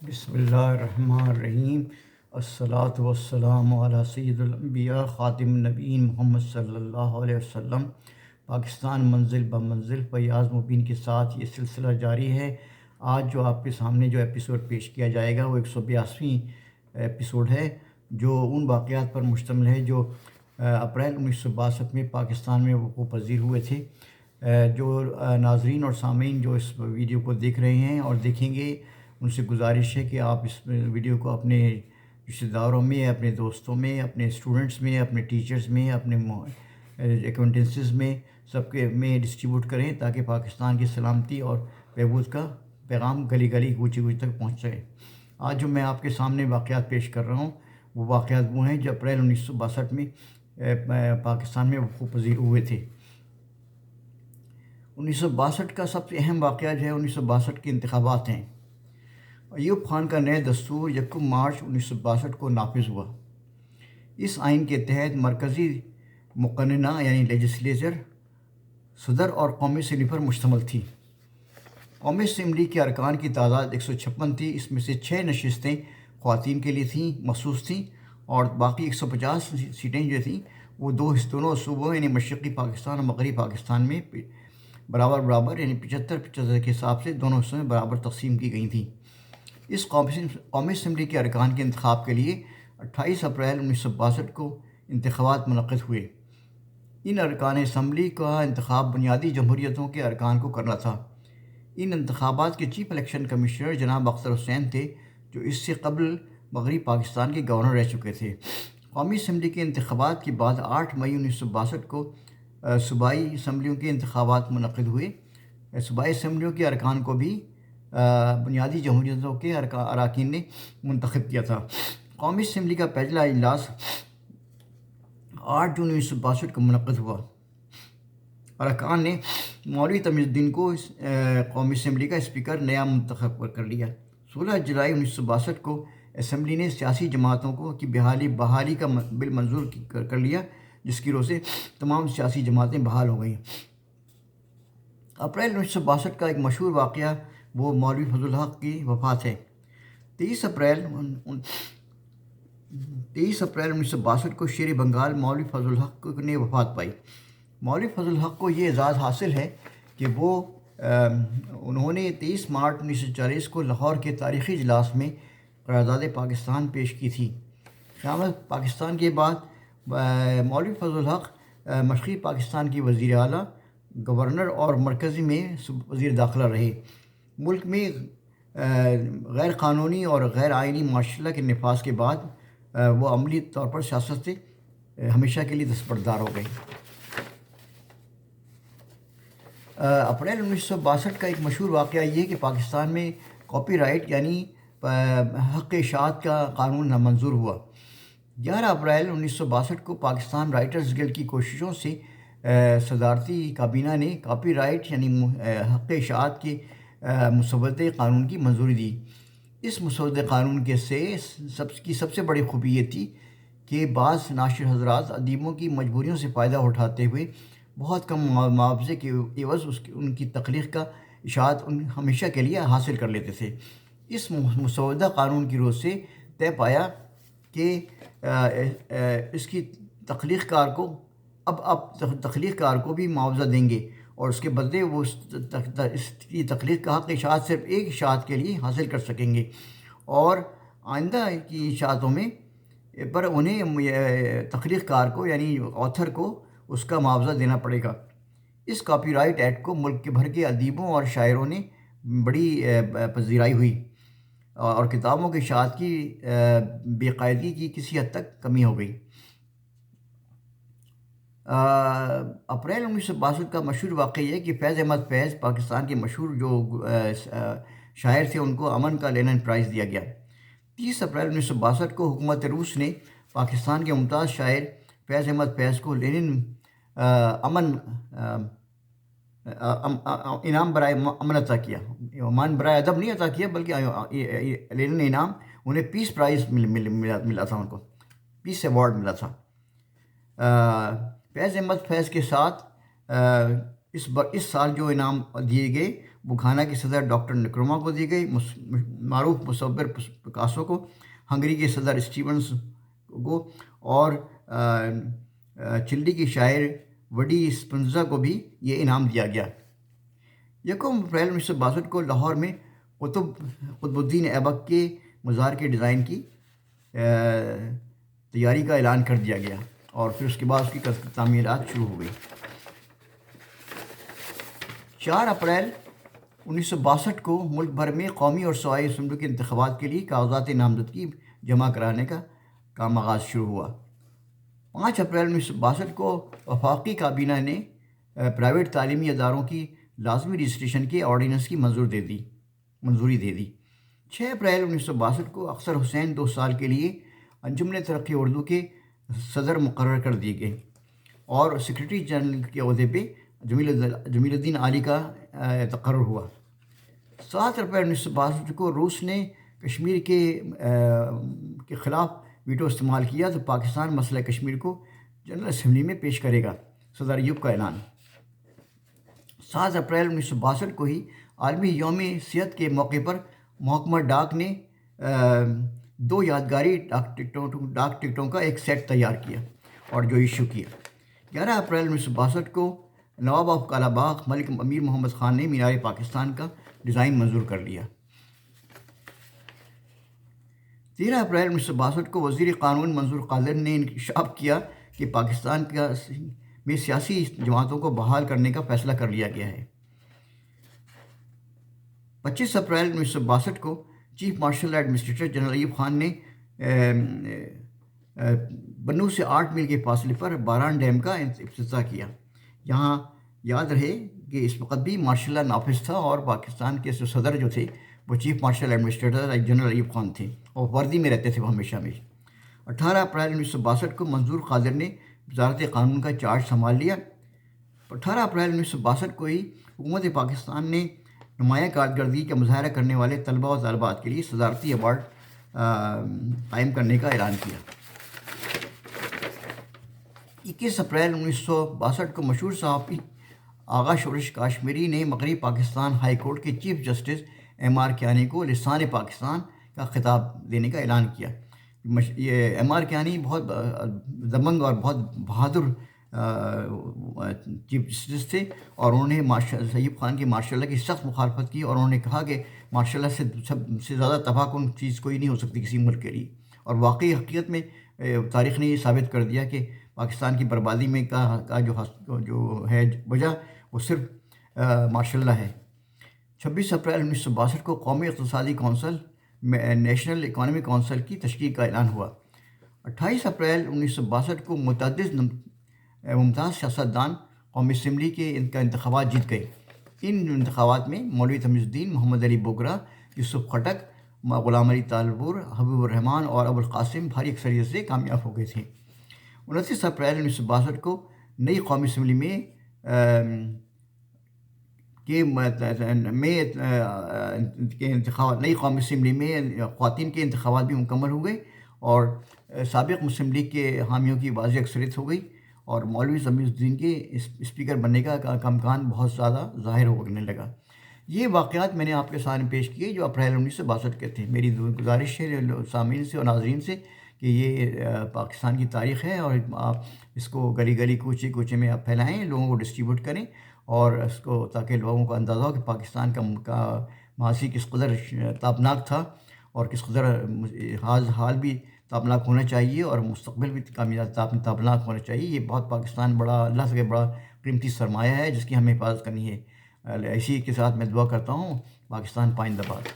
بسم اللہ الرحمن الرحیم۔ الصلاۃ والسلام علی سید الانبیاء خاتم النبیین محمد صلی اللہ علیہ وسلم۔ پاکستان منزل بمنزل فیاض مبین کے ساتھ یہ سلسلہ جاری ہے۔ آج جو آپ کے سامنے جو ایپیسوڈ پیش کیا جائے گا وہ 182ویں ایپیسوڈ ہے، جو ان واقعات پر مشتمل ہے جو اپریل 1962 میں پاکستان میں وقوع پذیر ہوئے تھے۔ جو ناظرین اور سامعین جو اس ویڈیو کو دیکھ رہے ہیں اور دیکھیں گے، ان سے گزارش ہے کہ آپ اس ویڈیو کو اپنے رشتہ داروں میں، اپنے دوستوں میں، اپنے اسٹوڈنٹس میں، اپنے ٹیچرز میں، اپنے ایکوینٹنسز میں، سب کے میں ڈسٹریبیوٹ کریں تاکہ پاکستان کی سلامتی اور بہبود کا پیغام گلی گلی کوچے کوچے تک پہنچ جائے۔ آج جو میں آپ کے سامنے واقعات پیش کر رہا ہوں وہ واقعات وہ ہیں جو اپریل 1962 میں پاکستان میں وقوع پذیر ہوئے تھے۔ 1962 کا سب سے اہم واقعہ جو ہے 1962 کے انتخابات ہیں۔ ایوب خان کا نئے دستور 1 مارچ 1962 کو نافذ ہوا۔ اس آئین کے تحت مرکزی مقننہ یعنی لیجسلیچر صدر اور قومی اسمبلی پر مشتمل تھی۔ قومی اسمبلی کے ارکان کی تعداد 156 تھی۔ اس میں سے 6 نشستیں خواتین کے لیے تھیں، مخصوص تھیں، اور باقی 150 سیٹیں جو تھیں وہ دونوں صوبوں یعنی مشرقی پاکستان اور مغربی پاکستان میں برابر یعنی 75-75 کے حساب سے دونوں حصوں میں برابر تقسیم کی گئی تھیں۔ اس قومی اسمبلی کے ارکان کے انتخاب کے لیے 28 اپریل 1962 کو انتخابات منعقد ہوئے۔ ان ارکان اسمبلی کا انتخاب بنیادی جمہوریتوں کے ارکان کو کرنا تھا۔ ان انتخابات کے چیف الیکشن کمشنر جناب اختر حسین تھے، جو اس سے قبل مغربی پاکستان کے گورنر رہ چکے تھے۔ قومی اسمبلی کے انتخابات کے بعد 8 مئی 1962 کو صوبائی اسمبلیوں کے انتخابات منعقد ہوئے۔ صوبائی اسمبلیوں کے ارکان کو بھی بنیادی جمہوریتوں کے اراکین نے منتخب کیا تھا۔ قومی اسمبلی کا پہلا اجلاس 8 جون 1962 کو منعقد ہوا۔ ارکان نے مولوی تمیز الدین کو قومی اسمبلی کا اسپیکر نیا منتخب کر لیا۔ 16 جولائی 1962 کو اسمبلی نے سیاسی جماعتوں کی بحالی کا بل منظور کر لیا، جس کی روح سے تمام سیاسی جماعتیں بحال ہو گئیں۔ اپریل 1962 کا ایک مشہور واقعہ وہ مولوی فضل الحق کی وفات ہے۔ 23 اپریل 1962 کو شیر بنگال مولوی فضل الحق نے وفات پائی۔ مولوی فضل الحق کو یہ اعزاز حاصل ہے کہ انہوں نے 23 مارچ 1940 کو لاہور کے تاریخی اجلاس میں قرارداد پاکستان پیش کی تھی۔ قیامت پاکستان کے بعد مولوی فضل الحق مشرقی پاکستان کی وزیر اعلیٰ، گورنر اور مرکزی میں وزیر داخلہ رہے۔ ملک میں غیر قانونی اور غیر آئینی مارشل لا کے نفاذ کے بعد وہ عملی طور پر سیاست سے ہمیشہ کے لیے دستبردار ہو گئے۔ اپریل 1962 کا ایک مشہور واقعہ یہ ہے کہ پاکستان میں کاپی رائٹ یعنی حق اشاعت کا قانون نامنظور ہوا۔ 11 اپریل 1962 کو پاکستان رائٹرز گلڈ کی کوششوں سے صدارتی کابینہ نے کاپی رائٹ یعنی حق اشاعت کے مسودہ قانون کی منظوری دی۔ اس مسودہ قانون کے سب سے بڑی خوبی یہ تھی کہ بعض ناشر حضرات ادیبوں کی مجبوریوں سے فائدہ اٹھاتے ہوئے بہت کم معاوضے کے عوض ان کی تخلیق کا اشاعت ہمیشہ کے لیے حاصل کر لیتے تھے۔ اس مسودہ قانون کی روح سے طے پایا کہ اس کی تخلیق کار کو تخلیق کار کو بھی معاوضہ دیں گے، اور اس کے بدلے وہ اس کی تخلیق کا حق اشاعت صرف ایک اشاعت کے لیے حاصل کر سکیں گے، اور آئندہ کی اشاعتوں میں پر انہیں تخلیق کار کو یعنی آتھر کو اس کا معاوضہ دینا پڑے گا۔ اس کاپی رائٹ ایکٹ کو ملک کے بھر کے ادیبوں اور شاعروں نے بڑی پذیرائی ہوئی، اور کتابوں کی اشاعت کی بے قاعدگی کی کسی حد تک کمی ہو گئی۔ اپریل 1962 کا مشہور واقعہ یہ ہے کہ فیض احمد فیض پاکستان کے مشہور جو شاعر تھے ان کو امن کا لینن پرائز دیا گیا۔ 30 اپریل 1962 کو حکومت روس نے پاکستان کے ممتاز شاعر فیض احمد فیض کو لینن امن انعام برائے امن عطا کیا۔ امن برائے ادب نہیں عطا کیا، بلکہ لینن انعام انہیں پیس پرائز ملا تھا، ان کو پیس ایوارڈ ملا تھا۔ فیض احمد فیض کے ساتھ اس سال جو انعام دیے گئے وہ گھانا کے صدر ڈاکٹر نکروما کو دی گئی، معروف مصور پکاسو کو، ہنگری کے صدر اسٹیونس کو، اور چلی کی شاعر وڈی اسپنزا کو بھی یہ انعام دیا گیا۔ 1 اپریل 1962 کو لاہور میں قطب الدین ایبک کے مزار کے ڈیزائن کی تیاری کا اعلان کر دیا گیا، اور پھر اس کے بعد اس کی تعمیرات شروع ہو گئی۔ 4 اپریل 1962 کو ملک بھر میں قومی اور صوبائی اسمبلی کے انتخابات کے لیے کاغذات نامزدگی جمع کرانے کا کام آغاز شروع ہوا۔ 5 اپریل 1962 کو وفاقی کابینہ نے پرائیویٹ تعلیمی اداروں کی لازمی رجسٹریشن کے آرڈیننس کی منظوری دے دی۔ 6 اپریل 1962 کو اختر حسین 2 سال کے لیے انجمن ترقی اردو کے صدر مقرر کر دیے گئے، اور سیکرٹری جنرل کے عہدے پہ جمیل الدین علی کا تقرر ہوا۔ 7 اپریل 1962 کو روس نے کشمیر کے خلاف ویٹو استعمال کیا تو پاکستان مسئلہ کشمیر کو جنرل اسمبلی میں پیش کرے گا، صدر ایوب کا اعلان۔ 7 اپریل 1962 کو ہی عالمی یوم صحت کے موقع پر محکمہ ڈاک نے 2 یادگاری ڈاک ٹکٹوں کا ایک سیٹ تیار کیا اور جو ایشو کیا۔ 11 اپریل 1962 کو نواب آف کالا باغ ملک امیر محمد خان نے مینار پاکستان کا ڈیزائن منظور کر لیا۔ 13 اپریل 1962 کو وزیر قانون منظور قادر نے انکشاف کیا کہ پاکستان میں سیاسی جماعتوں کو بحال کرنے کا فیصلہ کر لیا گیا ہے۔ 25 اپریل 1962 کو chief marshal administrator general Ayub Khan نے بنو سے 8 میل کے فاصلے پر باران ڈیم کا افتتاح کیا۔ یہاں یاد رہے کہ اس وقت بھی مارشل لا نافذ تھا، اور پاکستان کے صدر جو تھے وہ chief marshal administrator general Ayub Khan تھے، اور وردی میں رہتے تھے وہ ہمیشہ میں۔ 18 اپریل 1962 کو منظور قادر نے وزارت قانون کا چارج سنبھال لیا۔ 18 اپریل 1962 کو ہی حکومت پاکستان نے نمایاں کارکردگی کا مظاہرہ کرنے والے طلباء و طالبات کے لیے صدارتی ایوارڈ قائم کرنے کا اعلان کیا۔ 21 اپریل 1962 کو مشہور صحافی آغا شورش کاشمیری نے مغربی پاکستان ہائی کورٹ کے چیف جسٹس M.R. کیانی کو لسان پاکستان کا خطاب دینے کا اعلان کیا۔ یہ M.R. کیانی بہت دمنگ اور بہت بہادر چیف جسٹس تھے، اور انہوں نے ایوب خان کی ماشاء اللہ کی سخت مخالفت کی، اور انہوں نے کہا کہ ماشاء اللہ سے سب سے زیادہ تباہ کن چیز کوئی نہیں ہو سکتی کسی ملک کے لیے، اور واقعی حقیقت میں تاریخ نے یہ ثابت کر دیا کہ پاکستان کی بربادی میں کا جو ہے وجہ وہ صرف ماشاء اللہ ہے۔ 26 اپریل 1962 کو قومی اقتصادی کونسل نیشنل اکانومک کونسل کی تشکیل کا اعلان ہوا۔ 28 اپریل 1962 کو متعدد ممتاز سیاستدان قومی اسمبلی کے انتخابات جیت گئے۔ ان انتخابات میں مولوی تمیز الدین، محمد علی بوگرا، یوسف خٹک، غلام علی طالبور، حبیب الرحمان اور ابو القاسم بھاری اکثریت سے کامیاب ہو گئے تھے۔ 29 اپریل 1962 کو نئی قومی اسمبلی میں نئی قومی اسمبلی میں خواتین کے انتخابات بھی مکمل ہو گئے، اور سابق مسلم لیگ کے حامیوں کی واضح اکثریت ہو گئی، اور مولوی تمیز الدین کے اسپیکر بننے کا امکان بہت زیادہ ظاہر ہونے لگا۔ یہ واقعات میں نے آپ کے سامنے پیش کیے جو اپریل 1962 کے تھے۔ میری گزارش ہے سامعین سے اور ناظرین سے کہ یہ پاکستان کی تاریخ ہے، اور آپ اس کو گلی گلی کوچے کوچے میں آپ پھیلائیں، لوگوں کو ڈسٹریبیوٹ کریں، اور اس کو تاکہ لوگوں کو اندازہ ہو کہ پاکستان کا ماضی کس قدر تابناک تھا، اور کس قدر حال بھی تابناک ہونا چاہیے، اور مستقبل بھی تابناک ہونا چاہیے۔ یہ بہت پاکستان بڑا اللہ سے بڑا قیمتی سرمایہ ہے جس کی ہمیں حفاظت کرنی ہے۔ اسی کے ساتھ میں دعا کرتا ہوں، پاکستان پائندہ باد۔